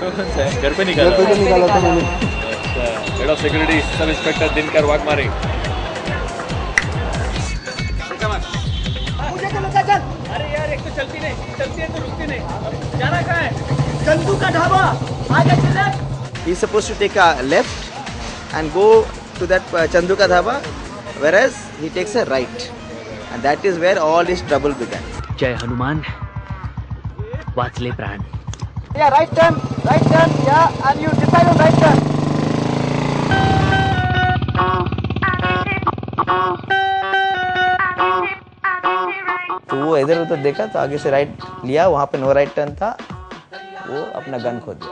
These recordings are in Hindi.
फोटो कौन सा है? घर पे निकाला था मैंने। अच्छा, head of security sub inspector Dinkar Waghmare. मुझे चलो चल। अरे यार एक तो चलती है तो रुकती नहीं। जाना कहाँ है? चंदू का ढाबा। आगे चले। He is supposed to take a left and go to that Chandu ka dhaba, whereas he takes a right, and that is where all his trouble began. जय हनुमान वाचले प्राण. Yeah, right turn, yeah, and you decide on right turn. तो वो इधर उधर देखा तो आगे से राइट लिया, वहाँ पे नो राइट टर्न था, वो अपना गन खो दिया.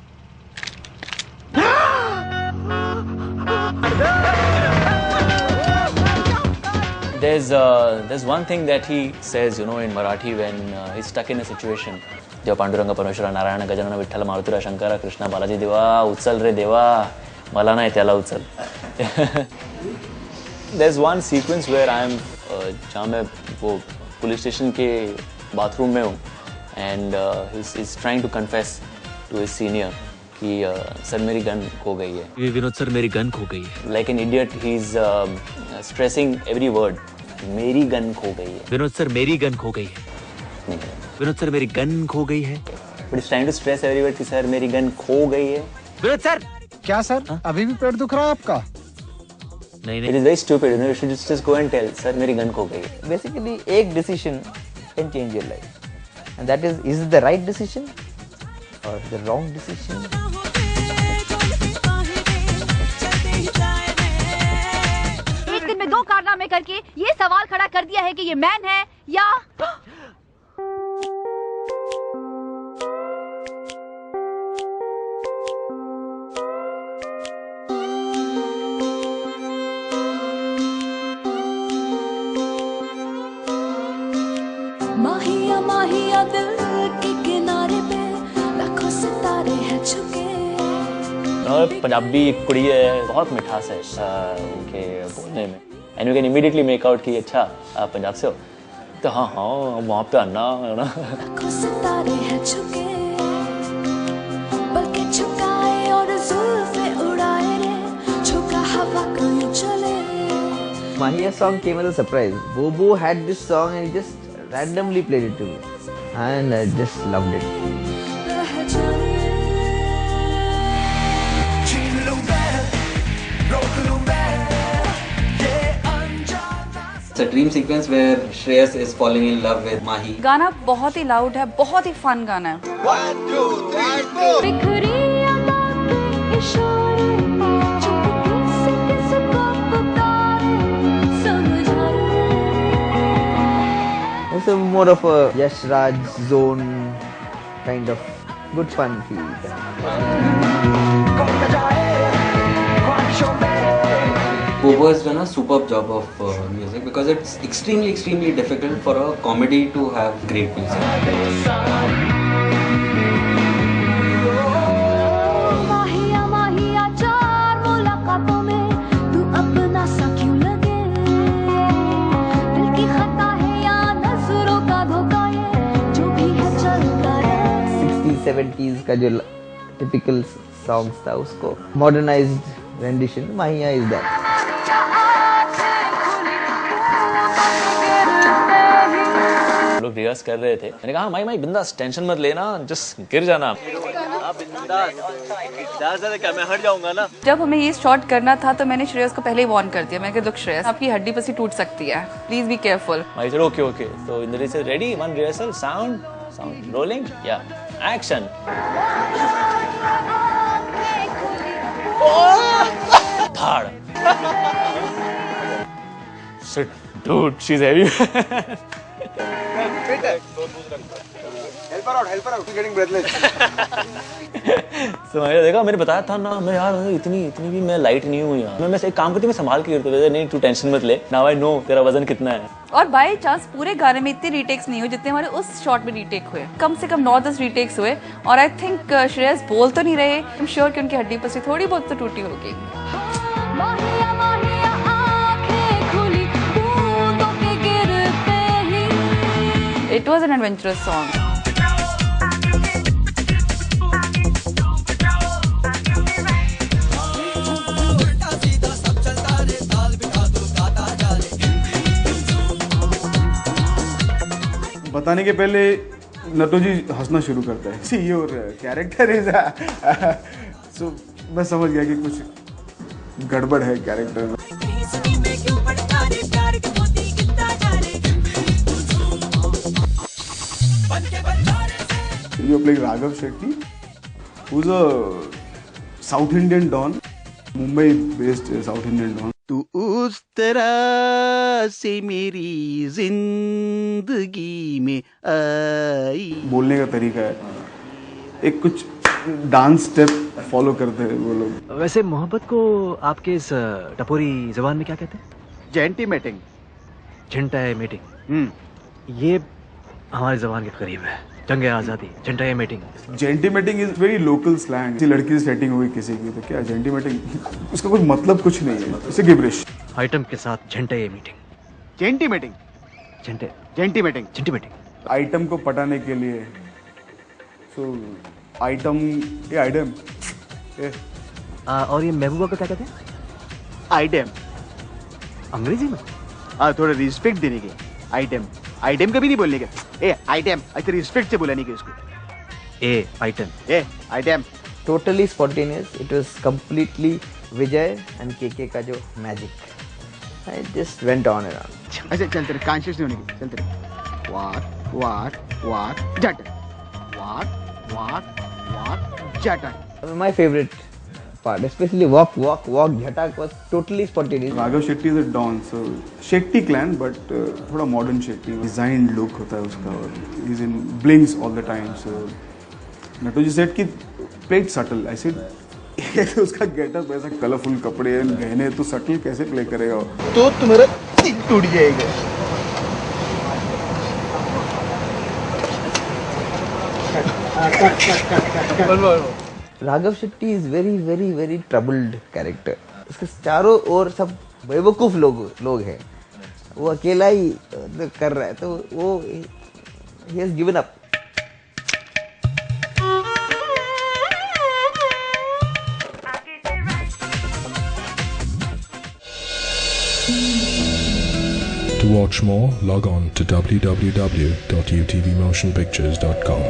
There's one thing that he says, you know, in Marathi when he's stuck in a situation. जेव्हा पांडुरंग परमेश्वरा नारायण गजानन विठ्ठल मारुतीरा शंकरा कृष्णा बालाजी देवा उचल रे देवा मला नाही त्याला उचल. There's one sequence where I'm जहाँ मैं वो पुलिस स्टेशन के बाथरूम में हूँ and he's trying to confess to his senior कि सर मेरी गन खो गई है. विनोद सर मेरी गन खो गई है. Like an idiot, he's stressing every word. मेरी गन खो गई है. विनोद सर मेरी गन खो गई है. विनोद सर मेरी गन खो गई है. But he's trying to stress every word कि सर मेरी गन खो गई है. विनोद सर क्या सर? अभी भी पेट दुख रहा है आपका? नहीं It is very stupid, you know. You should just go and tell sir मेरी गन खो गई है. Basically, एक decision can change your life, and that is it the right decision or the wrong decision? एक दिन में 2 कारनामे करके ये सवाल खड़ा कर दिया है कि ये मैन है या माहिया माहिया दिल के किनारे पे लाखों सितारे हैं छुपे. और पंजाबी कुड़ी है, बहुत मिठास है उनके बोलने में. And you can immediately make out कि अच्छा आप पंजाब से हो. तो हाँ वहाँ पे आना है ना. लाखों सितारे हैं छुपे बल्कि छुकाए और जुल्फे उड़ाए रे छुका हवा को यूं चले. Mahiya song came as a surprise. Bobo had this song and he just randomly played it to me, and I just loved it. It's a dream sequence where Shreyas is falling in love with Mahi. गाना बहुत ही लाउड है, बहुत ही फन गाना है. 1, 2, 3, 4. बिखरी आंखें इशारे चुपके से किसको पुकारे समझ आए. It's a more of a Yash Raj zone kind of good fun feel. Bobo has done a superb job of music because it's extremely difficult for a comedy to have great music. माहिया माहिया चार मुलाकातों में तू अपना सा क्यों लगे. दिल की खता है या नजरों का धोखा ये जो भी है चलता रहे. 60s 70s का जो typical songs था उसको modernized rendition Mahiya is that. लोग रिहर्स कर रहे थे. मैंने कहा माई बिंदास टेंशन मत लेना, जस्ट गिर जाना. क्या मैं हट जाऊंगा ना. जब हमें ये शॉट करना था तो मैंने श्रेयस को पहले ही वार्न कर दिया. मैं कहा लुक श्रेयस आपकी हड्डी पसी टूट सकती है, please be careful. I said okay. So Indra said ready, one rehearsal, sound rolling, yeah, action. Third. Shit, dude, she's heavy. Help her out, getting breathless. So मैंने देखा, मैंने बताया था ना, मैं यार इतनी भी मैं लाइट नहीं हूँ यार. मैं एक काम करती हूँ, मैं संभाल के करती हूँ. नहीं तू टेंशन मत ले. Now I know तेरा वजन कितना है. और बाय चांस पूरे गाने में इतने रीटेक्स नहीं हुए जितने हमारे उस शॉट में रीटेक हुए. कम से कम 9-10 रीटेक्स हुए. और आई थिंक श्रेयस बोल तो नहीं रहे. आई एम श्योर कि उनकी हड्डी पसी थोड़ी बहुत तो टूटी होगी. माहिया माहिया आंखें खुली बूंदों के गिरते ही. It was an adventurous song. बताने के पहले नटू जी हंसना शुरू करता है। See your character is so मैं समझ गया कि कुछ गड़बड़ है कैरेक्टर में। You're playing Raghav Shetty, who's a South Indian Don, Mumbai-based South Indian Don. तू उस तरह से मेरी जिंदगी में आई। बोलने का तरीका है, एक कुछ डांस स्टेप फॉलो करते हैं वो लोग। वैसे मोहब्बत को आपके इस टपोरी जबान में क्या कहते हैं? जेंटीमेटिंग। झंटाए मीटिंग। ये हमारी जबान के करीब है। जंग आजादी, झंटाए मीटिंग। जेंटीमेटिंग इज वेरी लोकल स्लैंग। किसी लड़की से सेटिंग हुई किसी की, तो क्या जेंटीमेटिंग, उसका कुछ मतलब कुछ नहीं है, इसे गिबरिश। आइटम के साथ झंटाए मीटिंग। जेंटीमेटिंग। जेंटीमेटिंग। जेंटीमेटिंग। आइटम को पटाने के लिए, सो आइटम, ये आइटम, और ये महबूबा को क्या कहते हैं? आइटम। अंग्रेजी में? थोड़ा रिस्पेक्ट देने के। आइटम। आइटम कभी नहीं बोलने के। ए आइटम, ऐसे रिस्पेक्ट से बोलने के उसको। ए आइटम। ए item. Totally spontaneous. It was completely Vijay and KK का जो magic. I just went on and on. अच्छा चल तेरे कॉन्शियस नहीं होने की। चल तेरे वाट जट। वाट जट। My favorite part, especially walk Jhatak was totally spontaneous. Raghav Shetty is a don, so Shetty clan but थोड़ा मॉडर्न शेट्टी, डिजाइन्ड लुक होता है उसका, और is in blinks all the time. So Natu ji said कि प्लेड सटल। आई सेड उसका गेटअप ऐसा कलरफुल कपड़े गहने, तो सटल कैसे प्ले करेगा? तो तुम्हारा दिल टूट जाएगा। Raghav Shetty is very troubled character. उसके चारों ओर सब बेवकूफ लोग हैं, वो अकेला ही कर रहा है, तो वो he has given up. To watch more, log on to www.utvmotionpictures.com.